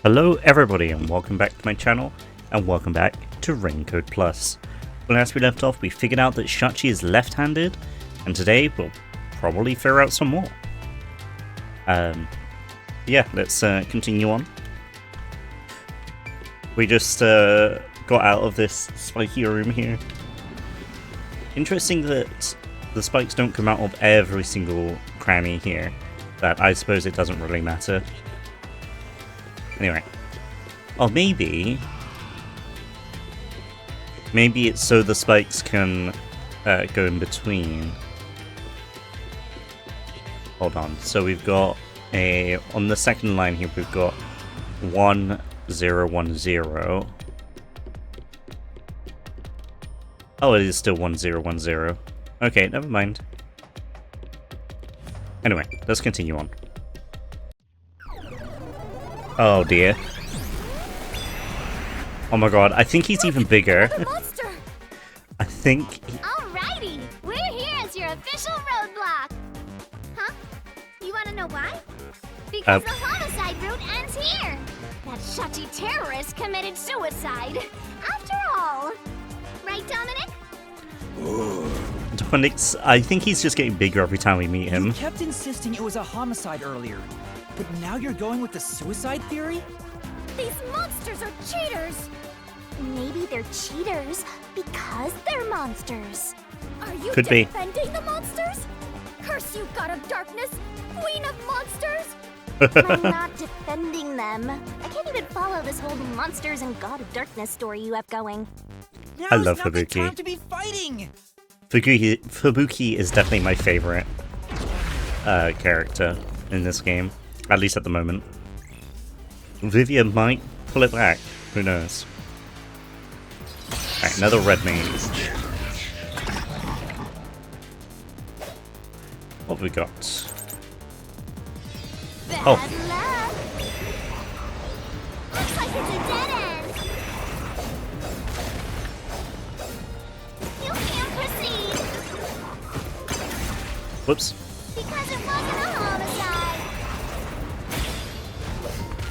Hello everybody and welcome back to my channel and welcome back to Raincoat Plus. Well, as we left off, we figured out that Shachi is left-handed, and today we'll probably figure out some more. Yeah, let's continue on. We just got out of this spiky room here. Interesting that the spikes don't come out of every single cranny here, but I suppose it doesn't really matter. Anyway, or maybe it's so the spikes can go in between. Hold on, so we've got on the second line here we've got 1 0 1 0. Oh, it is still 1 0 1 0. Okay, never mind. Anyway, let's continue on. Oh dear. Oh my god, I think he's even bigger. Monster! I think... Alrighty! We're here as your official roadblock! Huh? You wanna know why? Because the homicide route ends here! That Shachi terrorist committed suicide! After all! Right, Dominic? Dominic's... I think he's just getting bigger every time we meet him. You kept insisting it was a homicide earlier, but now you're going with the suicide theory? These monsters are cheaters! Maybe they're cheaters because they're monsters. Are you Could be. defending the monsters? Curse you, God of Darkness! Queen of Monsters! I'm not defending them. I can't even follow this whole Monsters and God of Darkness story you have going. I love Now's not the Fubuki. time to be fighting! Fubuki is definitely my favorite character in this game, at least at the moment. Vivian might pull it back, who knows. Alright, another red mage. What have we got? Bad Oh. luck. Looks like it's a dead end. You can't proceed Whoops. because it wasn't a homicide.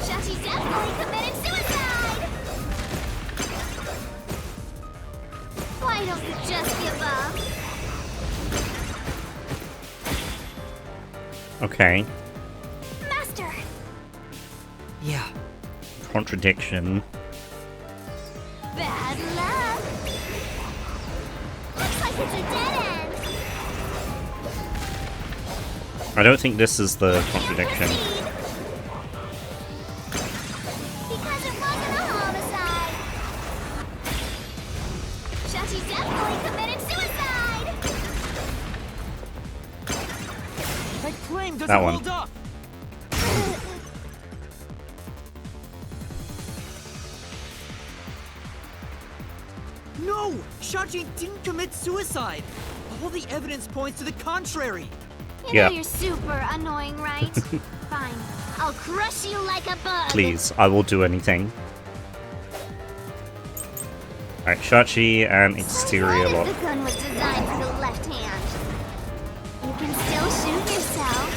Shachi definitely committed suicide. Why don't you just give up? Okay. Master! Yeah, Contradiction. Bad luck! Looks like it's a dead end! I don't think this is the Can't contradiction. proceed. Because it wasn't a homicide! Shachi definitely committed suicide! that claim doesn't That one. hold up! No! Shachi didn't commit suicide! All the evidence points to the contrary! You Yeah. know you're super annoying, right? Fine. I'll crush you like a bug! Please, I will do anything. Alright, Shachi and exterior What lock. if the gun was designed for the left hand? You can still shoot yourself.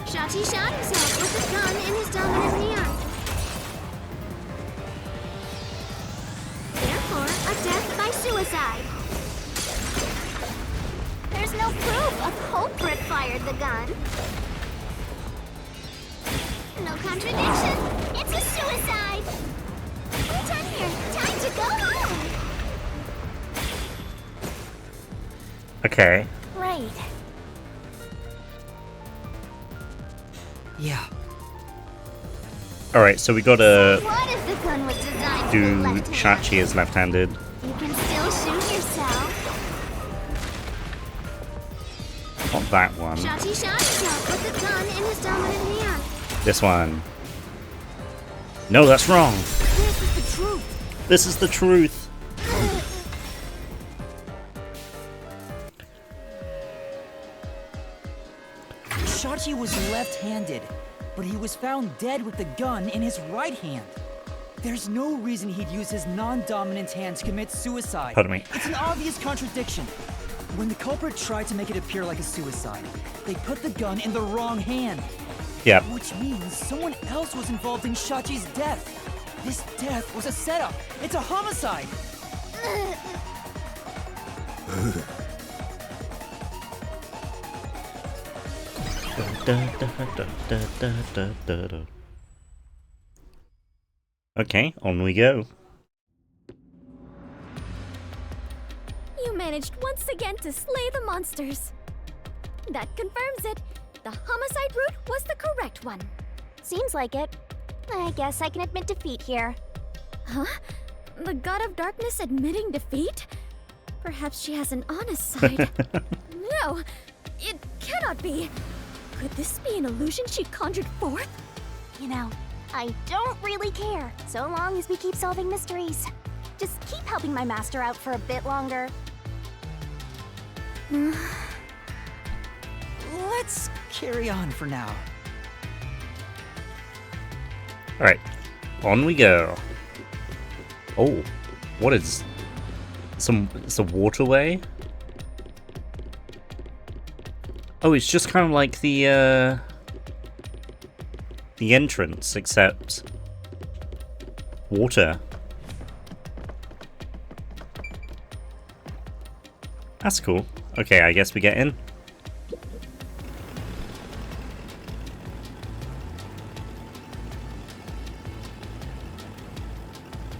Shachi shot himself with the gun in his dominant hand. Therefore, a death by suicide. There's no proof a culprit fired the gun. No contradiction. It's a suicide. We're done here. Time to go home. Okay. Right. Yeah. Alright, so we gotta What if the gun was designed for do the left hand? Shachi as left-handed. You can still shoot yourself. Not that one. Shachi shot himself with the gun in his dominant hand. This one. No, that's wrong. This is the truth! This is the truth. Shachi was left-handed, but he was found dead with the gun in his right hand. There's no reason he'd use his non-dominant hand to commit suicide. Pardon me. It's an obvious contradiction. When the culprit tried to make it appear like a suicide, they put the gun in the wrong hand. Yeah. Which means someone else was involved in Shachi's death. This death was a setup. It's a homicide. Okay, on we go. You managed once again to slay the monsters. That confirms it. The homicide route was the correct one. Seems like it. I guess I can admit defeat here. Huh? The God of Darkness admitting defeat? Perhaps she has an honest side. No, it cannot be. Could this be an illusion she conjured forth? You know, I don't really care, so long as we keep solving mysteries. Just keep helping my master out for a bit longer. Let's carry on for now. Alright, on we go. Oh, what is... It's a waterway? Oh, it's just kind of like the entrance, except water. That's cool. Okay, I guess we get in.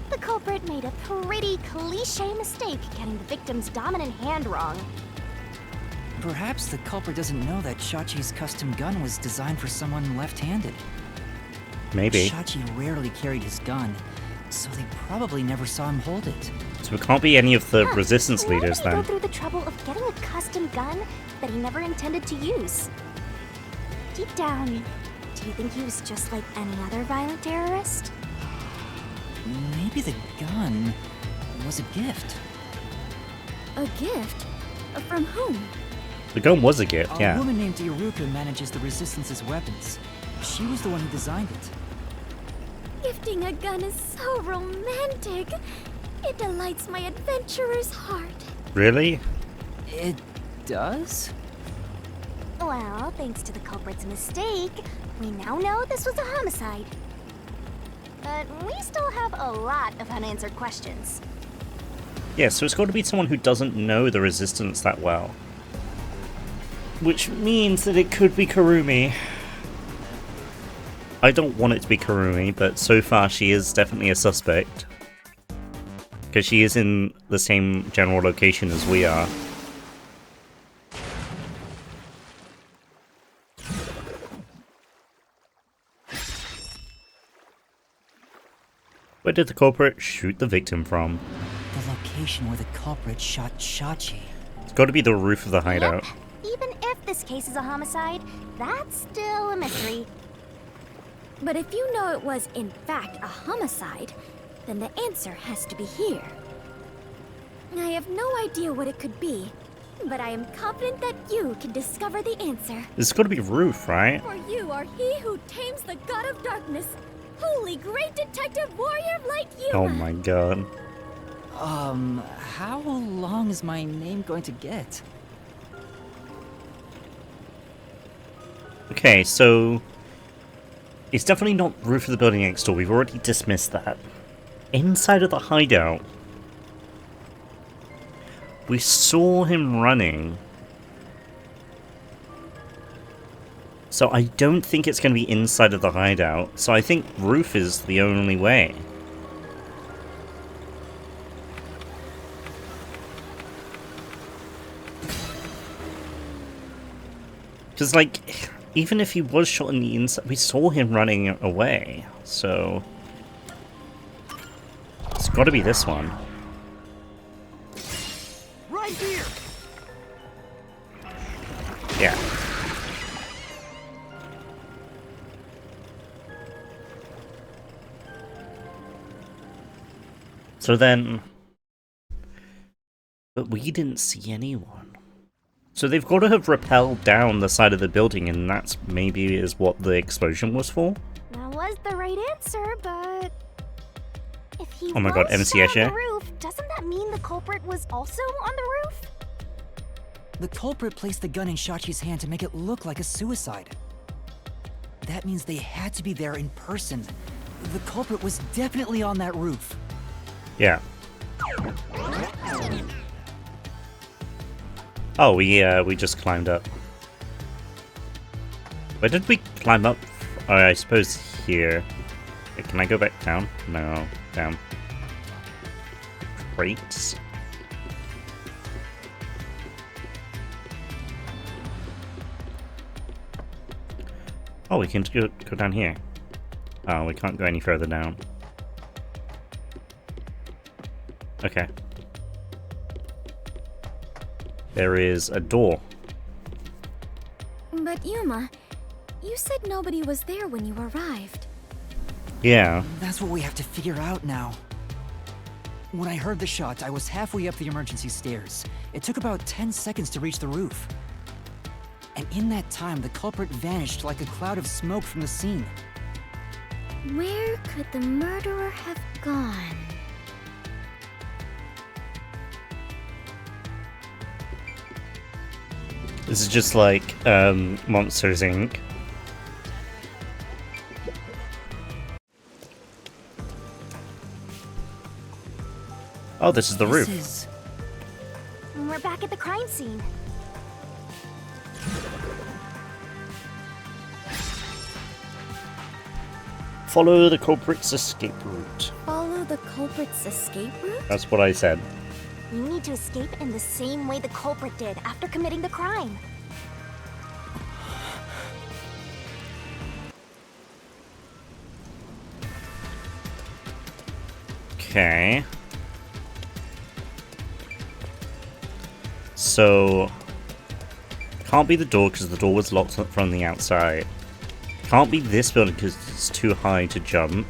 The culprit made a pretty cliché mistake getting the victim's dominant hand wrong. Perhaps the culprit doesn't know that Shachi's custom gun was designed for someone left-handed. Maybe. Shachi rarely carried his gun, so they probably never saw him hold it. So it can't be any of the resistance leaders Why did he then. go through the trouble of getting a custom gun that he never intended to use? Deep down, do you think he was just like any other violent terrorist? Maybe the gun was a gift. A gift? From whom? The gun was a gift, A yeah. woman named Iruka manages the Resistance's weapons. She was the one who designed it. Gifting a gun is so romantic. It delights my adventurer's heart. Really? It does? Well, thanks to the culprit's mistake, we now know this was a homicide. But we still have a lot of unanswered questions. Yeah, so it's got to be someone who doesn't know the resistance that well. Which means that it could be Kurumi. I don't want it to be Kurumi, but so far she is definitely a suspect. Because she is in the same general location as we are. Where did the culprit shoot the victim from? The location where the culprit shot Shachi. It's got to be the roof of the hideout. Yep. Even if this case is a homicide, that's still a mystery. But if you know it was in fact a homicide, then the answer has to be here. I have no idea what it could be, but I am confident that you can discover the answer. It's got to be roof, right? For you are he who tames the God of Darkness, holy great detective warrior of light you. Oh my god. How long is my name going to get? Okay, so it's definitely not roof of the building next door. We've already dismissed that. Inside of the hideout, we saw him running. So I don't think it's going to be inside of the hideout. So I think roof is the only way. Because, like, even if he was shot in the inside, we saw him running away. So it's got to be this one. Right here! Yeah. So then... But we didn't see anyone. So they've got to have rappelled down the side of the building, and that's maybe is what the explosion was for? That was the right answer, but... If he Oh my god, was MC shot on Escher? the roof, doesn't that mean the culprit was also on the roof? The culprit placed the gun in Shachi's hand to make it look like a suicide. That means they had to be there in person. The culprit was definitely on that roof. Yeah. Oh, we just climbed up. Where did we climb up? Oh, I suppose here. Can I go back down? No, down. Crates. Oh, we can go down here. Oh, we can't go any further down. Okay. There is a door. But Yuma, you said nobody was there when you arrived. Yeah. That's what we have to figure out now. When I heard the shot, I was halfway up the emergency stairs. It took about 10 seconds to reach the roof. And in that time, the culprit vanished like a cloud of smoke from the scene. Where could the murderer have gone? This is just like Monsters, Inc. Oh, this is the roof. We're back at the crime scene. Follow the culprit's escape route. Follow the culprit's escape route? That's what I said. You need to escape in the same way the culprit did after committing the crime. Okay. So, can't be the door because the door was locked up from the outside. Can't be this building because it's too high to jump.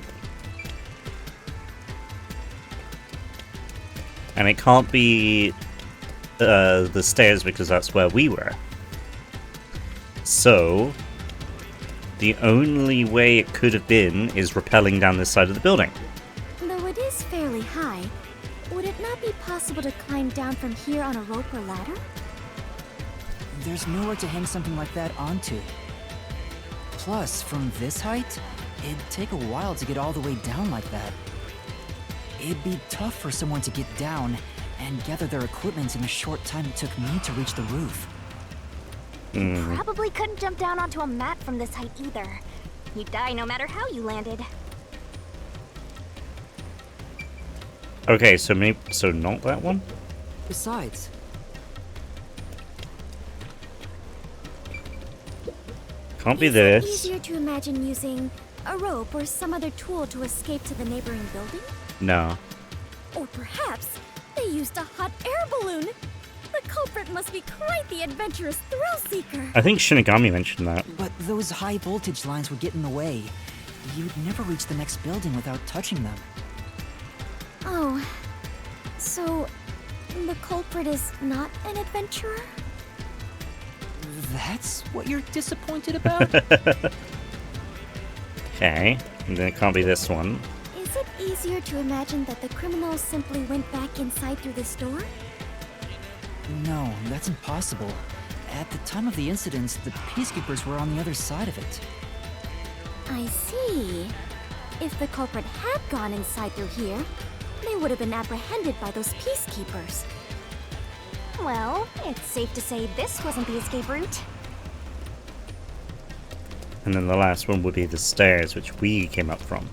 And it can't be the stairs because that's where we were. So, the only way it could have been is rappelling down this side of the building. Though it is fairly high, would it not be possible to climb down from here on a rope or ladder? There's nowhere to hang something like that onto. Plus, from this height, it'd take a while to get all the way down like that. It'd be tough for someone to get down and gather their equipment in the short time it took me to reach the roof. Probably couldn't jump down onto a mat from this height either. You'd die no matter how you landed. Okay, so maybe not that one? Besides, Can't be Is it this. easier to imagine using a rope or some other tool to escape to the neighboring building? No. Or perhaps they used a hot air balloon. The culprit must be quite the adventurous thrill-seeker. I think Shinigami mentioned that. but those high voltage lines would get in the way. You'd never reach the next building without touching them. Oh, so the culprit is not an adventurer? That's what you're disappointed about? Okay, and then it can't be this one. Is it easier to imagine that the criminals simply went back inside through this door? No, that's impossible. At the time of the incident, the peacekeepers were on the other side of it. I see. If the culprit had gone inside through here, they would have been apprehended by those peacekeepers. Well, it's safe to say this wasn't the escape route. And then the last one would be the stairs, which we came up from.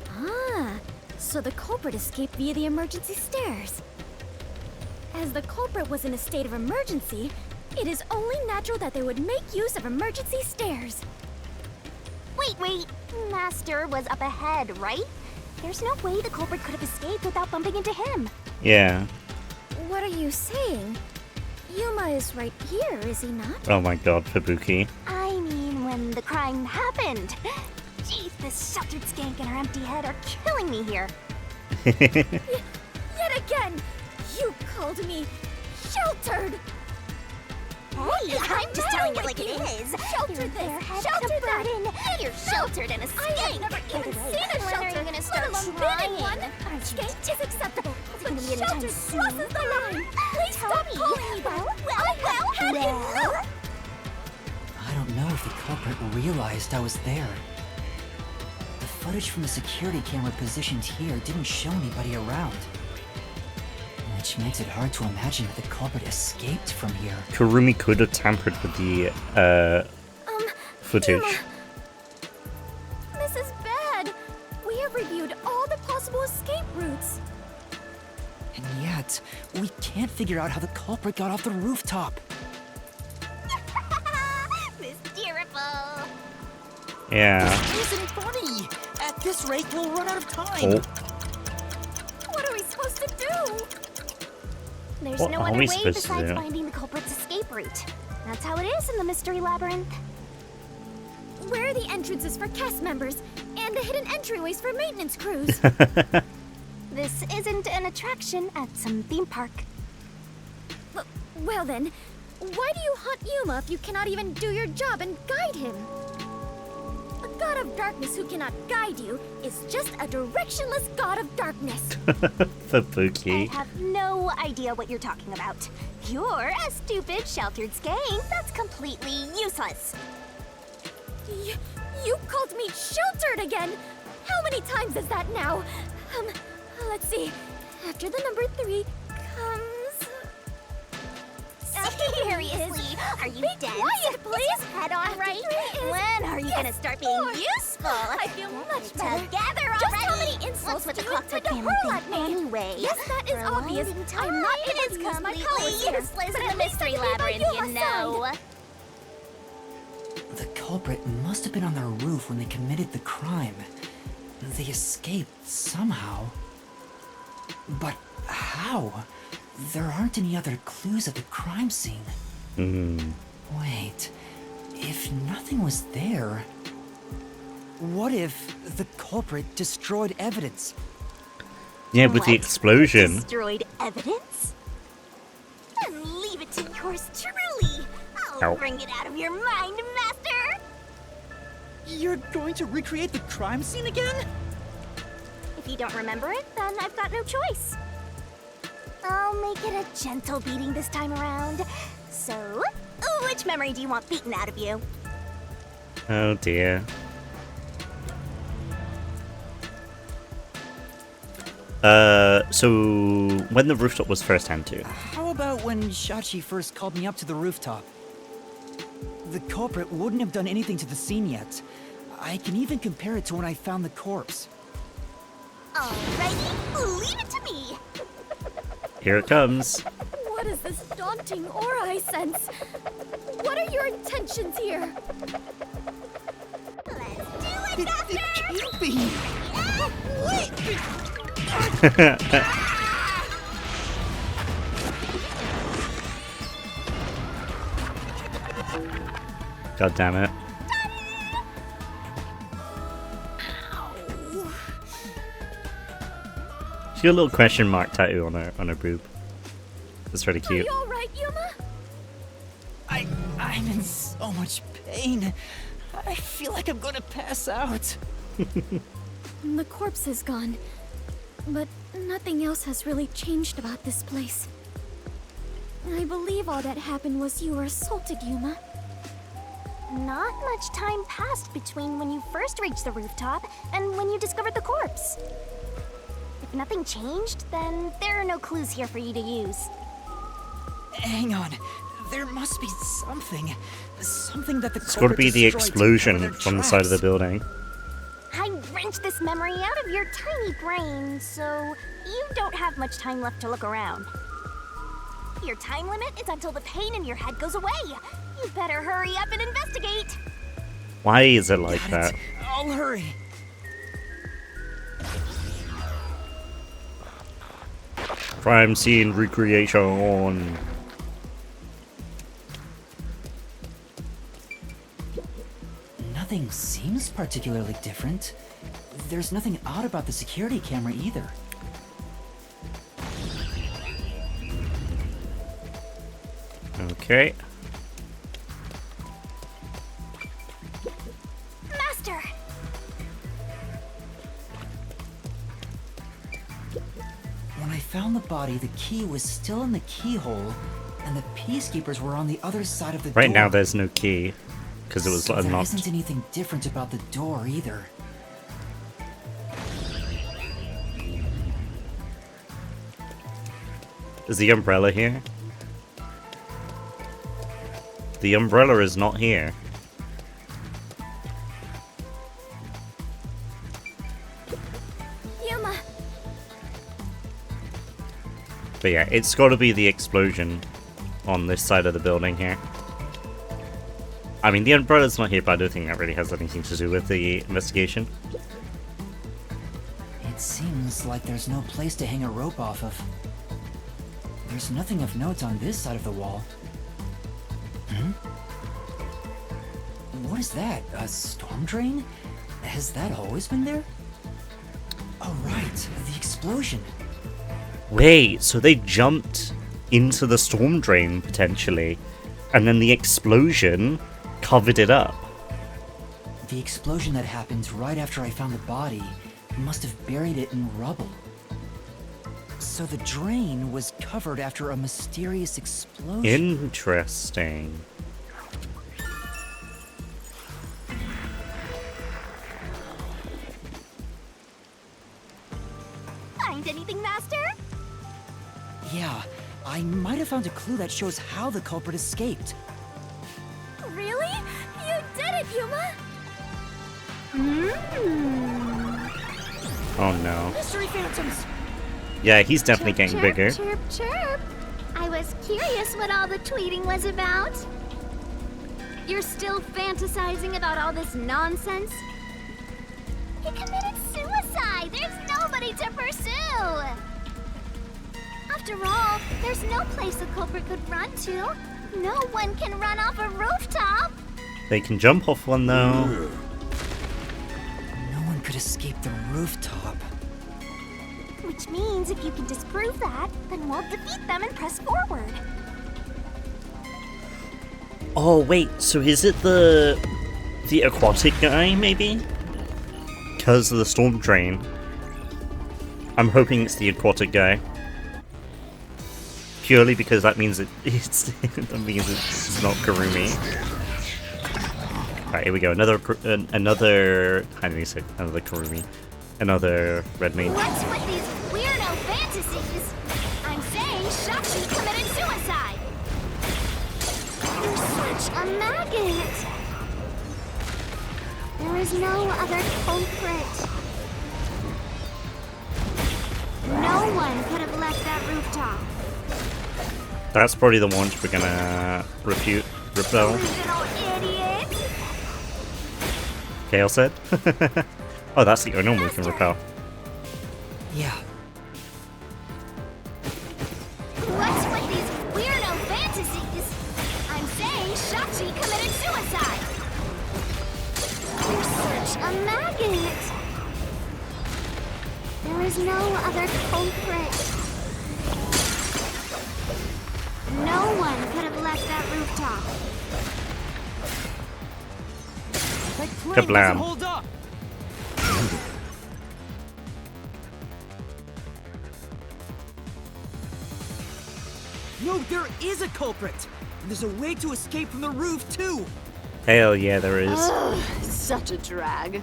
Ah, so the culprit escaped via the emergency stairs. As the culprit was in a state of emergency, it is only natural that they would make use of emergency stairs. Wait. Master was up ahead, right? There's no way the culprit could have escaped without bumping into him. Yeah. What are you saying? Yuma is right here, is he not? Oh my god, Fubuki. I mean, when the crime happened. Jeez, this sheltered skank and her empty head are killing me here. Yet again, you called me sheltered. Hey, I'm just telling it like it is. Sheltered this, sheltered that. You're sheltered in a skank. I have never even seen a shelter, let alone been in one. Skank is acceptable, but sheltered crosses the line. Please stop calling me that. Well, had enough. I don't know. if the culprit realized I was there. The footage from the security camera positioned here didn't show anybody around. Which makes it hard to imagine that the culprit escaped from here. Kurumi could have tampered with the footage. Yuma. This is bad. We have reviewed all the possible escape routes. And yet, we can't figure out how the culprit got off the rooftop. Mysteriful. Yeah. This isn't funny. At this rate, we'll run out of time. Oh. What are we supposed to do? There's What no are other we way supposed to besides do? finding the culprit's escape route. That's how it is in the mystery labyrinth. Where are the entrances for cast members and the hidden entryways for maintenance crews? This isn't an attraction at some theme park. Well then, why do you hunt Yuma if you cannot even do your job and guide him? A god of darkness who cannot guide you is just a directionless god of darkness. Fubuki. I have no idea what you're talking about. You're a stupid, sheltered skank that's completely useless. You called me sheltered again! How many times is that now? Let's see. After the number 3 comes... Seriously, are you dead? Quiet, please! Head on right? When are you gonna start being useful? I feel much better. Together already! Just how many insults would the clockwork family think anyway? Yes, that is obvious. I'm not able to use my powers here. Useless in the mystery labyrinth, you know. The culprit must have been on their roof when they committed the crime. They escaped somehow. But how? There aren't any other clues at the crime scene. Wait, if nothing was there, what if the culprit destroyed evidence? Yeah, with the What? explosion. Destroyed evidence? Then leave it to yours truly. I'll Ow. bring it out of your mind, Master. You're going to recreate the crime scene again? If you don't remember it, then I've got no choice. I'll make it a gentle beating this time around. So, which memory do you want beaten out of you? Oh dear. So when the rooftop was first handed to? How about when Shachi first called me up to the rooftop? The culprit wouldn't have done anything to the scene yet. I can even compare it to when I found the corpse. Alrighty, leave it to me. Here it comes. What is this daunting aura I sense? What are your intentions here? Let's do it, Master! It can't be! God damn it. She's got a little question mark tattoo on her boob. That's really Are cute. you alright, Yuma? I'm in so much pain. I feel like I'm gonna pass out. The corpse is gone, but nothing else has really changed about this place. I believe all that happened was you were assaulted, Yuma. Not much time passed between when you first reached the rooftop and when you discovered the corpse. If nothing changed, then there are no clues here for you to use. Hang on. There must be something. Something that the It's got to be the explosion from the side of the building. I wrenched this memory out of your tiny brain, so you don't have much time left to look around. Your time limit is until the pain in your head goes away. You better hurry up and investigate. Why is it like Got that? it. I'll hurry. Crime scene recreation. Nothing seems particularly different. There's nothing odd about the security camera either. Okay. Master! When I found the body, the key was still in the keyhole, and the peacekeepers were on the other side of the door. Right now there's no key. because it was So there unlocked. isn't anything different about the door either. Is the umbrella here? The umbrella is not here. Yuma, But yeah, it's got to be the explosion on this side of the building here. I mean, the umbrella's not here, but I don't think that really has anything to do with the investigation. It seems like there's no place to hang a rope off of. There's nothing of note on this side of the wall. What is that? A storm drain? Has that always been there? Oh right, the explosion. Wait, so they jumped into the storm drain, potentially, and then the explosion covered it up. The explosion that happened right after I found the body must have buried it in rubble. So the drain was covered after a mysterious explosion. Interesting. find anything, Master? Yeah, I might have found a clue that shows how the culprit escaped. Really? You did it, Yuma! Oh no. Mystery phantoms! Yeah, he's definitely Chirp, getting chirp, bigger. Chirp, chirp. I was curious what all the tweeting was about. You're still fantasizing about all this nonsense? He committed suicide! There's nobody to pursue! After all, there's no place a culprit could run to. No one can run off a rooftop! They can jump off one though. No one could escape the rooftop. Which means if you can disprove that, then we'll defeat them and press forward. Oh wait, so is it the aquatic guy maybe? Because of the storm drain. I'm hoping it's the aquatic guy. Purely because that means it's not Karumi. Right, here we go. Another how do you say another Karumi? Another red mage. What's with these weirdo fantasies? I'm saying Shachi committed suicide. You're such a maggot. There is no other culprit. No one could have left that rooftop. That's probably the one we're gonna repel. Little idiot. Kale said. Oh, that's the only one we can repel. Yeah, What's with these weirdo fantasies? I'm saying Shachi committed suicide. You're such a maggot. There is no other culprit. No one could have left that rooftop. that crane Kablam. doesn't hold up! No, there is a culprit! And there's a way to escape from the roof, too! Hell yeah, there is. Ugh, such a drag.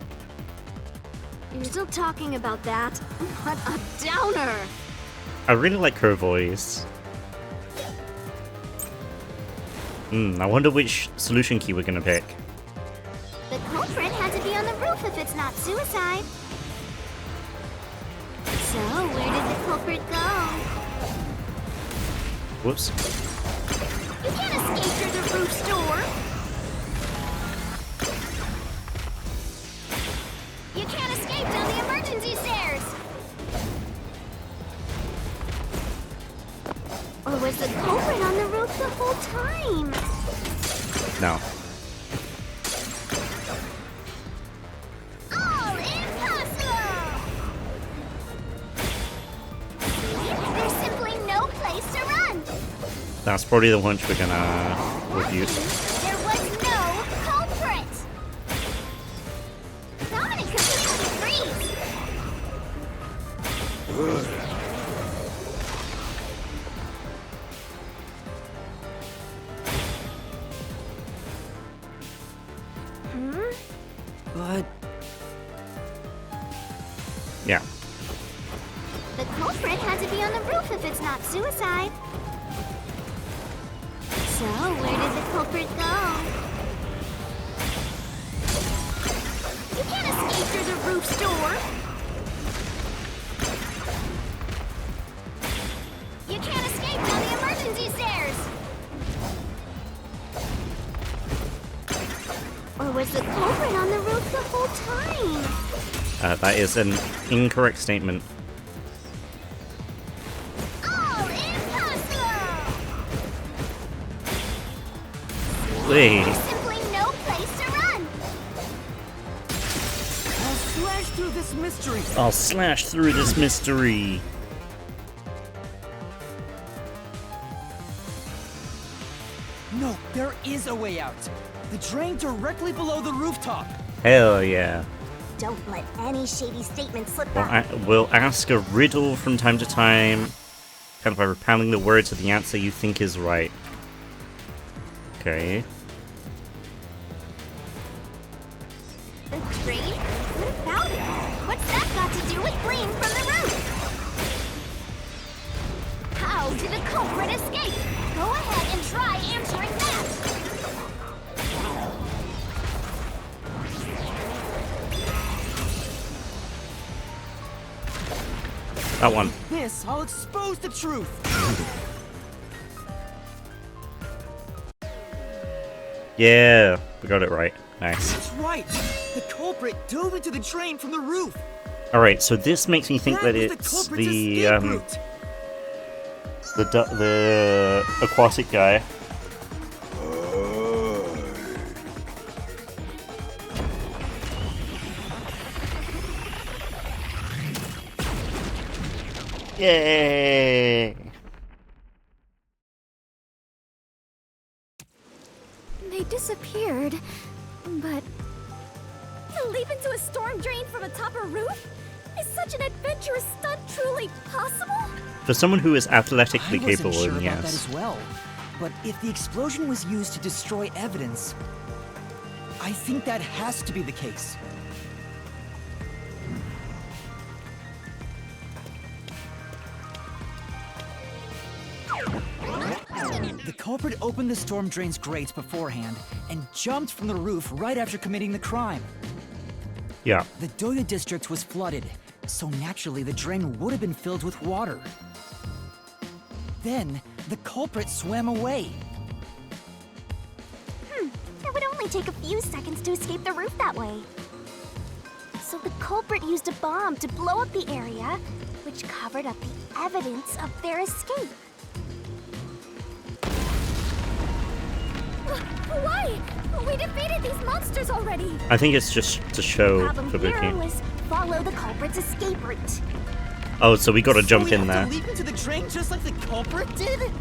You're still talking about that? What a downer! I really like her voice. I wonder which solution key we're gonna pick. The culprit had to be on the roof if it's not suicide. So, where did the culprit go? Whoops. You can't escape through the roof's door. You can't escape down the emergency stairs. Or was the culprit on the roof the whole time? No. All impossible! There's simply no place to run. That's probably the one we're gonna review. There was no culprit. Dominic completely freeze. But Yeah. The culprit had to be on the roof if it's not suicide. So, where did the culprit go? You can't escape through the roof's door. You can't escape down the emergency stairs. Or was the culprit on the roof the whole time? That is an incorrect statement. All impossible! Wait. There's simply no place to run. I'll slash through this mystery. I'll slash through this mystery. No, there is a way out. The drain directly below the rooftop. Hell yeah. Don't let any shady statement slip We'll, by. we'll ask a riddle from time to time, kind of by propounding the words of the answer you think is right. Okay. The drain? What about it? What's that got to do with flame from the roof? How did the culprit escape? Go ahead and try answering that. That one. This, I'll expose the truth. Yeah, we got it right. Nice. That's right. The culprit dove into the drain from the roof. Alright, so this makes me think that was the it's culprit's the escape route. the aquatic guy. Yay! They disappeared, but to leap into a storm drain from atop a roof? Is such an adventurous stunt truly possible? For someone who is I athletically wasn't capable, sure then about that yes. as well. But if the explosion was used to destroy evidence, I think that has to be the case. The culprit opened the storm drain's grate beforehand and jumped from the roof right after committing the crime. Yeah. The Doya district was flooded, so naturally the drain would have been filled with water. Then, the culprit swam away. It would only take a few seconds to escape the roof that way. So the culprit used a bomb to blow up the area, which covered up the evidence of their escape. Why? We defeated these monsters already. I think it's just to show Problem here Fubuki. was follow the culprit's escape route. Oh, so we gotta jump So we in have there. to leap into the drain just like the culprit did?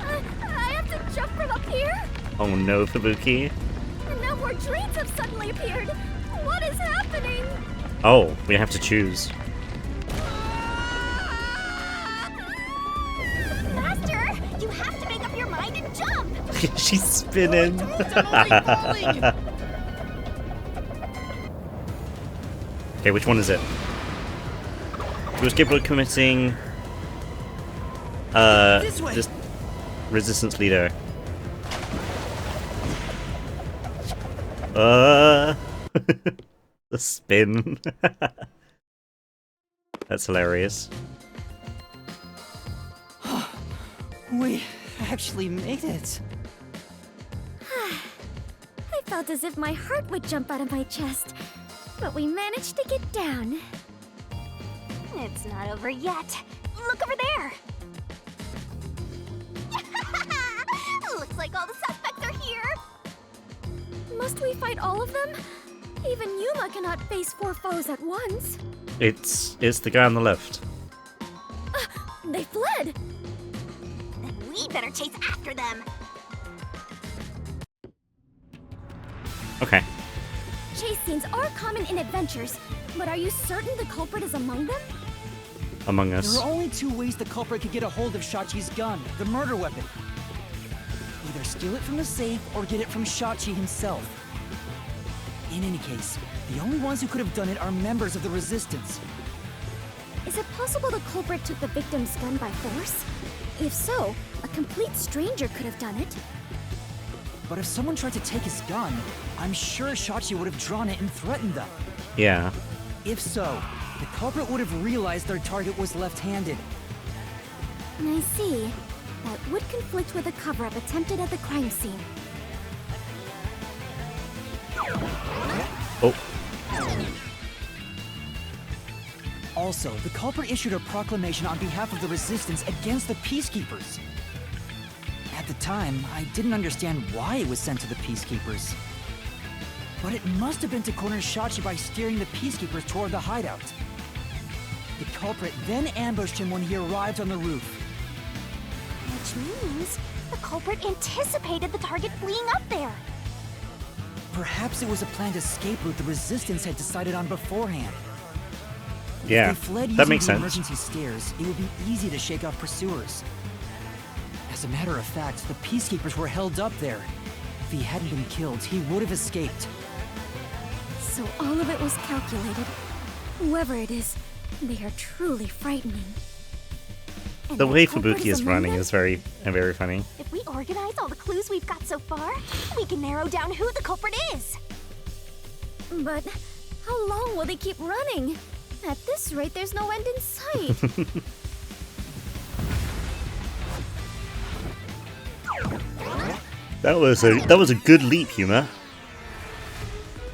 I have to jump from up here? Oh no, Fubuki. And now more drains have suddenly appeared. What is happening? Oh, we have to choose. Faster! You have to make up your mind and jump! She's spinning. Okay, which one is it? He was capable of committing This way. this resistance leader. The spin. That's hilarious. We actually made it. I felt as if my heart would jump out of my chest, but we managed to get down. It's not over yet. Look over there! Looks like all the suspects are here! Must we fight all of them? Even Yuma cannot face 4 foes at once. It's the guy on the left. They fled! Then we better chase after them! Okay. Chase scenes are common in adventures, but are you certain the culprit is among them? Among There Us. are only 2 ways the culprit could get a hold of Shachi's gun, the murder weapon. Either steal it from the safe or get it from Shachi himself. In any case, the only ones who could have done it are members of the Resistance. Is it possible the culprit took the victim's gun by force? If so, a complete stranger could have done it. But if someone tried to take his gun, I'm sure Shachi would have drawn it and threatened them. Yeah. If so, the culprit would have realized their target was left-handed. I see. That would conflict with a cover-up attempted at the crime scene. Oh. Also, the culprit issued a proclamation on behalf of the Resistance against the Peacekeepers. At the time, I didn't understand why it was sent to the Peacekeepers. But it must have been to corner Shachi by steering the Peacekeepers toward the hideout. The culprit then ambushed him when he arrived on the roof. Which means the culprit anticipated the target fleeing up there. Perhaps it was a planned escape route the Resistance had decided on beforehand. Yeah, If they fled that using makes the sense. emergency stairs, it would be easy to shake off pursuers. As a matter of fact, the Peacekeepers were held up there. If he hadn't been killed, he would have escaped. So all of it was calculated. Whoever it is, they are truly frightening. And The that way culprit Fubuki is among running them? is very funny. If we organize all the clues we've got so far, we can narrow down who the culprit is. But how long will they keep running? At this rate, there's no end in sight. That was a good leap, Humor.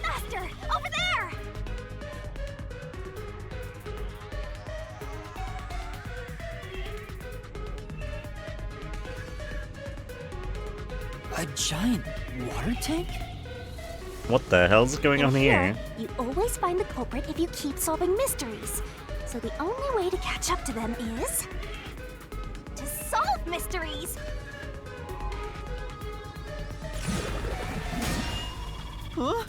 Faster! Over there! A giant water tank? What the hell's going on And here? you always find the culprit if you keep solving mysteries. So the only way to catch up to them is to solve mysteries. Huh?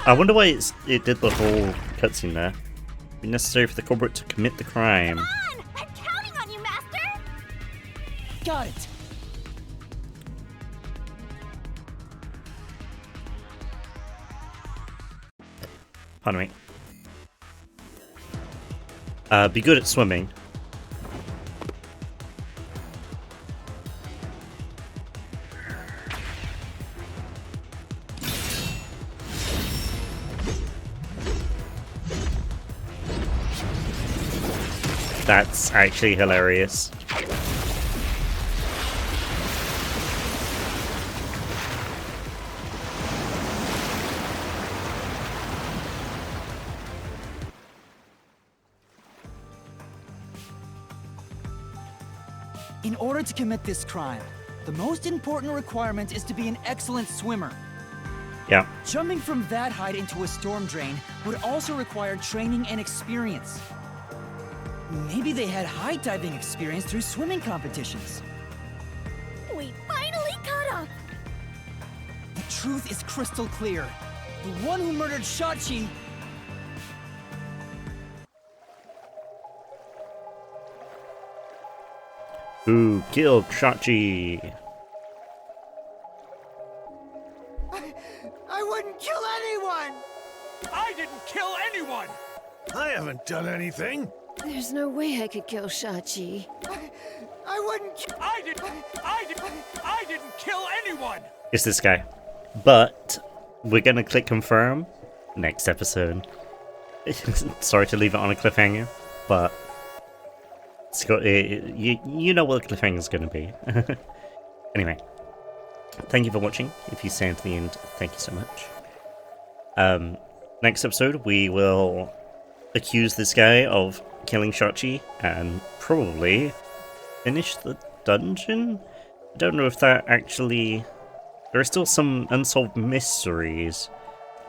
I wonder why it did the whole cutscene there. It'd be necessary for the culprit to commit the crime. Come on! I'm counting on you, Master! Got it! Pardon me. Be good at swimming. That's actually hilarious. In order to commit this crime, the most important requirement is to be an excellent swimmer. Yeah. Jumping from that height into a storm drain would also require training and experience. Maybe they had high diving experience through swimming competitions. We finally caught up! The truth is crystal clear. The one who murdered Shachi... Who killed Shachi? I wouldn't kill anyone! I didn't kill anyone! I haven't done anything. There's no way I could kill Shachi. I wouldn't kill... I didn't kill anyone! It's this guy. But we're gonna click confirm next episode. Sorry to leave it on a cliffhanger, but it's got you know what the cliffhanger's gonna be. Anyway, thank you for watching. If you stay to the end, thank you so much. Next episode we will accuse this guy of killing Shachi and probably finish the dungeon. I don't know if that actually... There are still some unsolved mysteries,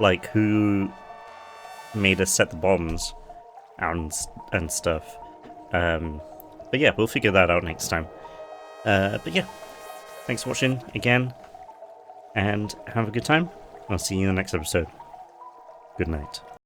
like who made us set the bombs and stuff. But yeah, we'll figure that out next time. But yeah, thanks for watching again, and have a good time. I'll see you in the next episode. Good night.